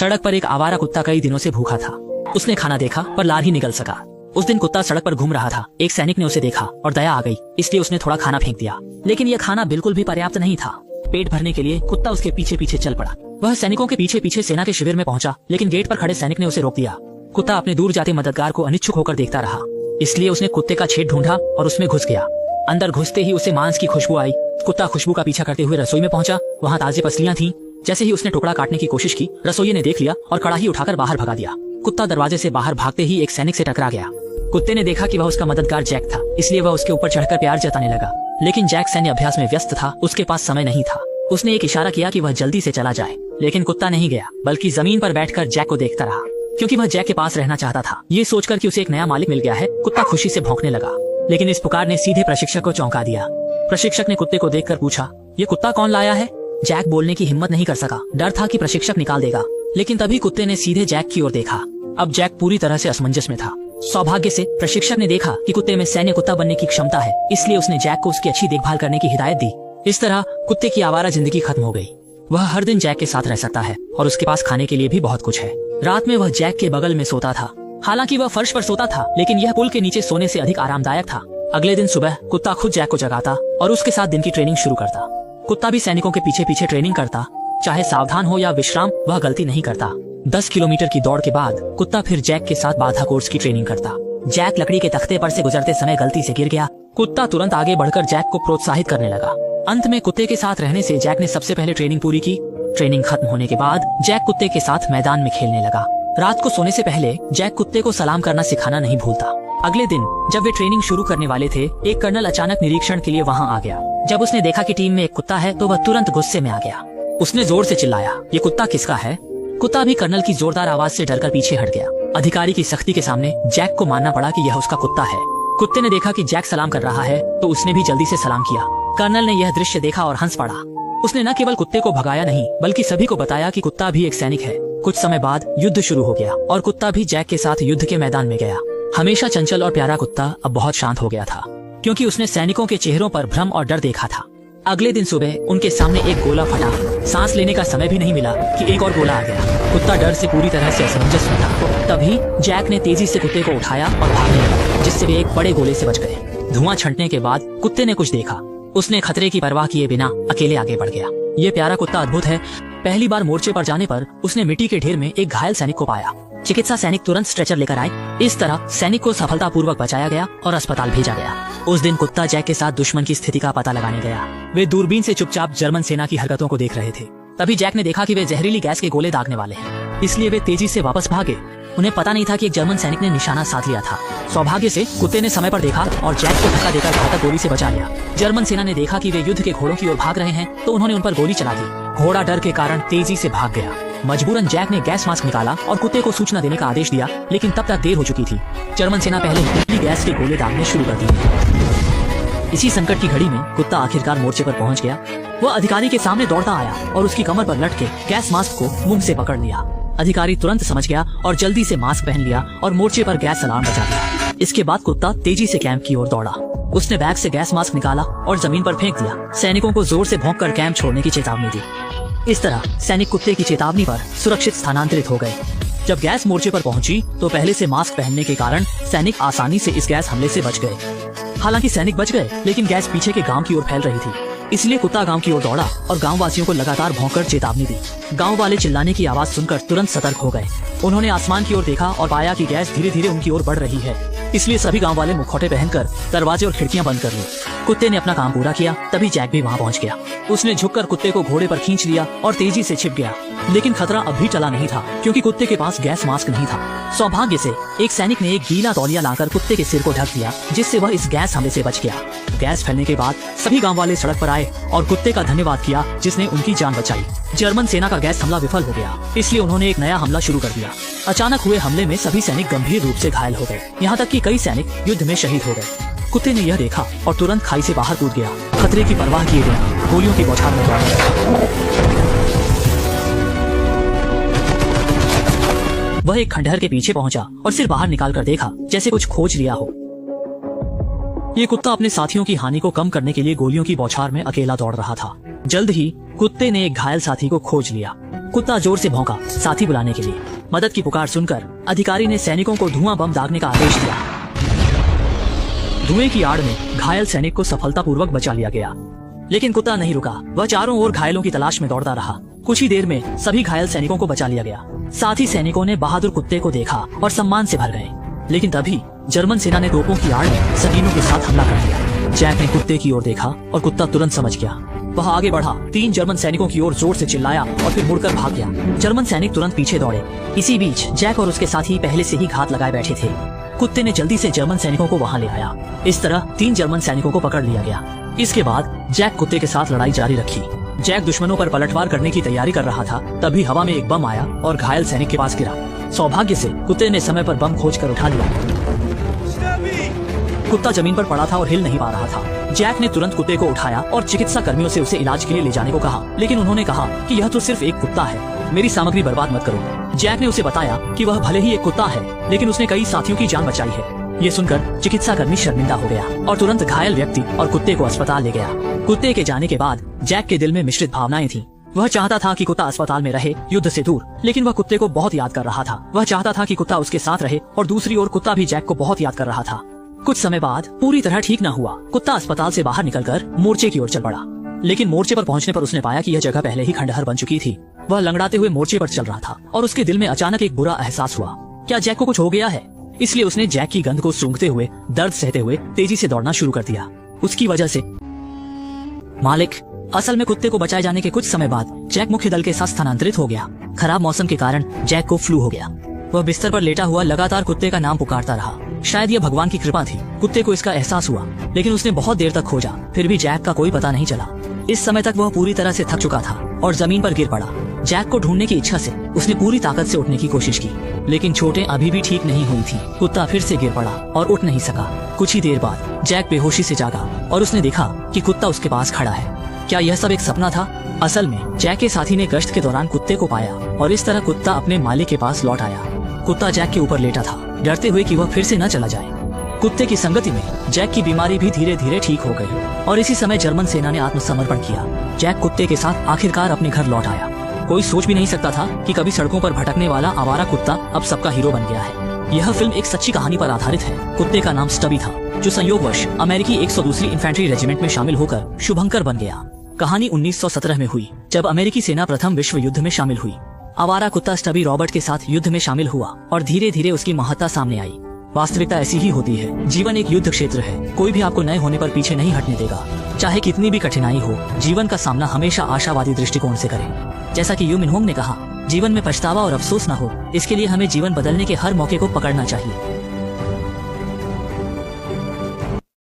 सड़क पर एक आवारा कुत्ता कई दिनों से भूखा था। उसने खाना देखा पर लार ही निगल सका। उस दिन कुत्ता सड़क पर घूम रहा था। एक सैनिक ने उसे देखा और दया आ गई, इसलिए उसने थोड़ा खाना फेंक दिया। लेकिन यह खाना बिल्कुल भी पर्याप्त नहीं था। पेट भरने के लिए कुत्ता उसके पीछे पीछे चल पड़ा। वह सैनिकों के पीछे पीछे सेना के शिविर में पहुंचा, लेकिन गेट पर खड़े सैनिक ने उसे रोक दिया। कुत्ता अपने दूर जाते मददगार को अनिच्छुक होकर देखता रहा, इसलिए उसने कुत्ते का छेद ढूंढा और उसमें घुस गया। अंदर घुसते ही उसे मांस की खुशबू आई। कुत्ता खुशबू का पीछा करते हुए रसोई में पहुंचा। वहाँ ताजी पसलियां थीं। जैसे ही उसने टुकड़ा काटने की कोशिश की, रसोइये ने देख लिया और कड़ाही उठाकर बाहर भगा दिया। कुत्ता दरवाजे से बाहर भागते ही एक सैनिक से टकरा गया। कुत्ते ने देखा कि वह उसका मददगार जैक था, इसलिए वह उसके ऊपर चढ़कर प्यार जताने लगा। लेकिन जैक सैन्य अभ्यास में व्यस्त था, उसके पास समय नहीं था। उसने एक इशारा किया कि वह जल्दी से चला जाए, लेकिन कुत्ता नहीं गया, बल्कि जमीन पर बैठकर जैक को देखता रहा, क्योंकि वह जैक के पास रहना चाहता था। ये सोचकर कि उसे एक नया मालिक मिल गया है, कुत्ता खुशी से भौंकने लगा। लेकिन इस पुकार ने सीधे प्रशिक्षक को चौंका दिया। प्रशिक्षक ने कुत्ते को देखकर पूछा, ये कुत्ता कौन लाया है? जैक बोलने की हिम्मत नहीं कर सका। डर था कि प्रशिक्षक निकाल देगा। लेकिन तभी कुत्ते ने सीधे जैक की ओर देखा। अब जैक पूरी तरह से असमंजस में था। सौभाग्य से प्रशिक्षक ने देखा कि कुत्ते में सैन्य कुत्ता बनने की क्षमता है, इसलिए उसने जैक को उसकी अच्छी देखभाल करने की हिदायत दी। इस तरह कुत्ते की आवारा जिंदगी खत्म हो गई। वह हर दिन जैक के साथ रह सकता है और उसके पास खाने के लिए भी बहुत कुछ है। रात में वह जैक के बगल में सोता था। हालांकि वह फर्श पर सोता था, लेकिन यह पुल के नीचे सोने से अधिक आरामदायक था। अगले दिन सुबह कुत्ता खुद जैक को जगाता और उसके साथ दिन की ट्रेनिंग शुरू करता। कुत्ता भी सैनिकों के पीछे पीछे ट्रेनिंग करता। चाहे सावधान हो या विश्राम, वह गलती नहीं करता। 10 किलोमीटर की दौड़ के बाद कुत्ता फिर जैक के साथ बाधा कोर्स की ट्रेनिंग करता। जैक लकड़ी के तख्ते पर से गुजरते समय गलती से गिर गया। कुत्ता तुरंत आगे बढ़कर जैक को प्रोत्साहित करने लगा। अंत में कुत्ते के साथ रहने से जैक ने सबसे पहले ट्रेनिंग पूरी की। ट्रेनिंग खत्म होने के बाद जैक कुत्ते के साथ मैदान में खेलने लगा। रात को सोने से पहले जैक कुत्ते को सलाम करना सिखाना नहीं भूलता। अगले दिन जब वे ट्रेनिंग शुरू करने वाले थे, एक कर्नल अचानक निरीक्षण के लिए वहाँ आ गया। जब उसने देखा कि टीम में एक कुत्ता है, तो वह तुरंत गुस्से में आ गया। उसने जोर से चिल्लाया, ये कुत्ता किसका है? कुत्ता भी कर्नल की जोरदार आवाज से डरकर पीछे हट गया। अधिकारी की सख्ती के सामने जैक को मानना पड़ा कि यह उसका कुत्ता है। कुत्ते ने देखा कि जैक सलाम कर रहा है, तो उसने भी जल्दी से सलाम किया। कर्नल ने यह दृश्य देखा और हंस पड़ा। उसने न केवल कुत्ते को भगाया नहीं, बल्कि सभी को बताया कि कुत्ता भी एक सैनिक है। कुछ समय बाद युद्ध शुरू हो गया और कुत्ता भी जैक के साथ युद्ध के मैदान में गया। हमेशा चंचल और प्यारा कुत्ता अब बहुत शांत हो गया था, क्योंकि उसने सैनिकों के चेहरों पर भ्रम और डर देखा था। अगले दिन सुबह उनके सामने एक गोला फटा। सांस लेने का समय भी नहीं मिला कि एक और गोला आ गया। कुत्ता डर से पूरी तरह से असमंजस में था। तभी जैक ने तेजी से कुत्ते को उठाया और भागने लगा, जिससे वे एक बड़े गोले से बच गए। धुआं छंटने के बाद कुत्ते ने कुछ देखा। उसने खतरे की परवाह किए बिना अकेले आगे बढ़ गया। ये प्यारा कुत्ता अद्भुत है। पहली बार मोर्चे पर जाने पर उसने मिट्टी के ढेर में एक घायल सैनिक को पाया। चिकित्सा सैनिक तुरंत स्ट्रेचर लेकर आए। इस तरह सैनिक को सफलतापूर्वक बचाया गया और अस्पताल भेजा गया। उस दिन कुत्ता जैक के साथ दुश्मन की स्थिति का पता लगाने गया। वे दूरबीन से चुपचाप जर्मन सेना की हरकतों को देख रहे थे। तभी जैक ने देखा कि वे जहरीली गैस के गोले दागने वाले हैं, इसलिए वे तेजी से वापस भागे। उन्हें पता नहीं था कि एक जर्मन सैनिक ने निशाना साध लिया था। सौभाग्य से कुत्ते ने समय पर देखा और जैक को धक्का देकर घातक गोली से बचा लिया। जर्मन सेना ने देखा कि वे युद्ध के घोड़ों की ओर भाग रहे हैं, तो उन्होंने उन पर गोली चला दी। घोड़ा डर के कारण तेजी से भाग गया। मजबूरन जैक ने गैस मास्क निकाला और कुत्ते को सूचना देने का आदेश दिया, लेकिन तब तक देर हो चुकी थी। जर्मन सेना पहले ही गैस के गोले दागने शुरू कर दिए। इसी संकट की घड़ी में कुत्ता आखिरकार मोर्चे पर पहुंच गया। वह अधिकारी के सामने दौड़ता आया और उसकी कमर पर लटके गैस मास्क को मुंह से पकड़ लिया। अधिकारी तुरंत समझ गया और जल्दी से मास्क पहन लिया और मोर्चे पर गैस अलार्म बजा दिया। इसके बाद कुत्ता तेजी से कैंप की ओर दौड़ा। उसने बैग से गैस मास्क निकाला और जमीन पर फेंक दिया। सैनिकों को जोर से भौंककर कैंप छोड़ने की चेतावनी दी। इस तरह सैनिक कुत्ते की चेतावनी पर सुरक्षित स्थानांतरित हो गए। जब गैस मोर्चे पर पहुंची, तो पहले से मास्क पहनने के कारण सैनिक आसानी से इस गैस हमले से बच गए। हालांकि सैनिक बच गए, लेकिन गैस पीछे के गांव की ओर फैल रही थी। इसलिए कुत्ता गांव की ओर दौड़ा और गांव वासियों को लगातार भौंककर चेतावनी दी। गांव वाले चिल्लाने की आवाज सुनकर तुरंत सतर्क हो गए। उन्होंने आसमान की ओर देखा और पाया कि गैस धीरे धीरे उनकी ओर बढ़ रही है। इसलिए सभी गांव वाले मुखौटे पहनकर दरवाजे और खिड़कियां बंद कर ली। कुत्ते ने अपना काम पूरा किया। तभी जैक भी वहां पहुंच गया। उसने झुककर कुत्ते को घोड़े पर खींच लिया और तेजी से छिप गया। लेकिन खतरा अब भी टला नहीं था, क्योंकि कुत्ते के पास गैस मास्क नहीं था। सौभाग्य से एक सैनिक ने एक गीला तौलिया लाकर कुत्ते के सिर को ढक दिया, जिससे वह इस गैस हमले से बच गया। गैस फैलने के बाद सभी गांव वाले सड़क पर आए और कुत्ते का धन्यवाद किया, जिसने उनकी जान बचाई। जर्मन सेना का गैस हमला विफल हो गया, इसलिए उन्होंने एक नया हमला शुरू कर दिया। अचानक हुए हमले में सभी सैनिक गंभीर रूप से घायल हो गए। यहाँ तक कि कई सैनिक युद्ध में शहीद हो गए। कुत्ते ने यह देखा और तुरंत खाई से बाहर कूद गया। खतरे की परवाह किए बिना गोलियों की बौछार में दौड़ा। वह एक खंडहर के पीछे पहुंचा और सिर बाहर निकालकर देखा, जैसे कुछ खोज लिया हो। ये कुत्ता अपने साथियों की हानि को कम करने के लिए गोलियों की बौछार में अकेला दौड़ रहा था। जल्द ही कुत्ते ने एक घायल साथी को खोज लिया। कुत्ता जोर से भौंका साथी बुलाने के लिए। मदद की पुकार सुनकर अधिकारी ने सैनिकों को धुआं बम दागने का आदेश दिया। धुएं की आड़ में घायल सैनिक को सफलतापूर्वक बचा लिया गया, लेकिन कुत्ता नहीं रुका। वह चारों ओर घायलों की तलाश में दौड़ता रहा। कुछ ही देर में सभी घायल सैनिकों को बचा लिया गया। साथ ही सैनिकों ने बहादुर कुत्ते को देखा और सम्मान से भर गए। लेकिन तभी जर्मन सेना ने तोपों की आड़ में सकीनों के साथ हमला कर दिया। जैक ने कुत्ते की ओर देखा और कुत्ता तुरंत समझ गया। वह आगे बढ़ा, 3 जर्मन सैनिकों की ओर जोर से चिल्लाया और फिर मुड़कर भाग गया। जर्मन सैनिक तुरंत पीछे दौड़े। इसी बीच जैक और उसके साथी पहले से ही घात लगाए बैठे थे। कुत्ते ने जल्दी से जर्मन सैनिकों को वहां ले आया। इस तरह 3 जर्मन सैनिकों को पकड़ लिया गया। इसके बाद जैक कुत्ते के साथ लड़ाई जारी रखी। जैक दुश्मनों पर पलटवार करने की तैयारी कर रहा था, तभी हवा में एक बम आया और घायल सैनिक के पास गिरा। सौभाग्य से कुत्ते ने समय पर बम खोज कर उठा लिया। कुत्ता जमीन पर पड़ा था और हिल नहीं पा रहा था। जैक ने तुरंत कुत्ते को उठाया और चिकित्सा कर्मियों से उसे इलाज के लिए ले जाने को कहा, लेकिन उन्होंने कहा कि यह तो सिर्फ एक कुत्ता है, मेरी सामग्री बर्बाद मत करो। जैक ने उसे बताया कि वह भले ही एक कुत्ता है, लेकिन उसने कई साथियों की जान बचाई है। ये सुनकर चिकित्सा कर्मी शर्मिंदा हो गया और तुरंत घायल व्यक्ति और कुत्ते को अस्पताल ले गया। कुत्ते के जाने के बाद जैक के दिल में मिश्रित भावनाएं थी। वह चाहता था कि कुत्ता अस्पताल में रहे, युद्ध से दूर, लेकिन वह कुत्ते को बहुत याद कर रहा था। वह चाहता था कि कुत्ता उसके साथ रहे और दूसरी ओर कुत्ता भी जैक को बहुत याद कर रहा था। कुछ समय बाद पूरी तरह ठीक न हुआ। कुत्ता अस्पताल से बाहर निकलकर मोर्चे की ओर चल पड़ा, लेकिन मोर्चे पर पहुंचने पर उसने पाया कि यह जगह पहले ही खंडहर बन चुकी थी। वह लंगड़ाते हुए मोर्चे पर चल रहा था और उसके दिल में अचानक एक बुरा एहसास हुआ। क्या जैक को कुछ हो गया है? इसलिए उसने जैक की गंध को सूंघते हुए दर्द सहते हुए तेजी से दौड़ना शुरू कर दिया। उसकी वजह से मालिक, असल में कुत्ते को बचाए जाने के कुछ समय बाद जैक मुख्य दल के साथ स्थानांतरित हो गया। खराब मौसम के कारण जैक को फ्लू हो गया। वह बिस्तर पर लेटा हुआ लगातार कुत्ते का नाम पुकारता रहा। शायद यह भगवान की कृपा थी। कुत्ते को इसका एहसास हुआ, लेकिन उसने बहुत देर तक खोजा, फिर भी जैक का कोई पता नहीं चला। इस समय तक वह पूरी तरह से थक चुका था और जमीन पर गिर पड़ा। जैक को ढूंढने की इच्छा से उसने पूरी ताकत से उठने की कोशिश की, लेकिन चोटें अभी भी ठीक नहीं हुई थी। कुत्ता फिर से गिर पड़ा और उठ नहीं सका। कुछ ही देर बाद जैक बेहोशी से जागा और उसने देखा कि कुत्ता उसके पास खड़ा है। क्या यह सब एक सपना था? असल में जैक के साथी ने गश्त के दौरान कुत्ते को पाया और इस तरह कुत्ता अपने मालिक के पास लौट आया। कुत्ता जैक के ऊपर लेटा था, डरते हुए कि वह फिर से न चला जाए। कुत्ते की संगति में जैक की बीमारी भी धीरे धीरे ठीक हो गई और इसी समय जर्मन सेना ने आत्मसमर्पण किया। जैक कुत्ते के साथ आखिरकार अपने घर लौट आया। कोई सोच भी नहीं सकता था कि कभी सड़कों पर भटकने वाला आवारा कुत्ता अब सबका हीरो बन गया है। यह फिल्म एक सच्ची कहानी पर आधारित है। कुत्ते का नाम स्टबी था, जो संयोगवश अमेरिकी 102वीं इन्फेंट्री रेजिमेंट में शामिल होकर शुभंकर बन गया। कहानी 1917 में हुई, जब अमेरिकी सेना प्रथम विश्व युद्ध में शामिल हुई। आवारा कुत्ता स्टबी रॉबर्ट के साथ युद्ध में शामिल हुआ और धीरे धीरे उसकी महत्ता सामने आई। वास्तविकता ऐसी ही होती है। जीवन एक युद्ध क्षेत्र है। कोई भी आपको नए होने पर पीछे नहीं हटने देगा। चाहे कितनी भी कठिनाई हो, जीवन का सामना हमेशा आशावादी दृष्टिकोण से करें। जैसा कि यू मिन होंग ने कहा, जीवन में पछतावा और अफसोस न हो, इसके लिए हमें जीवन बदलने के हर मौके को पकड़ना चाहिए।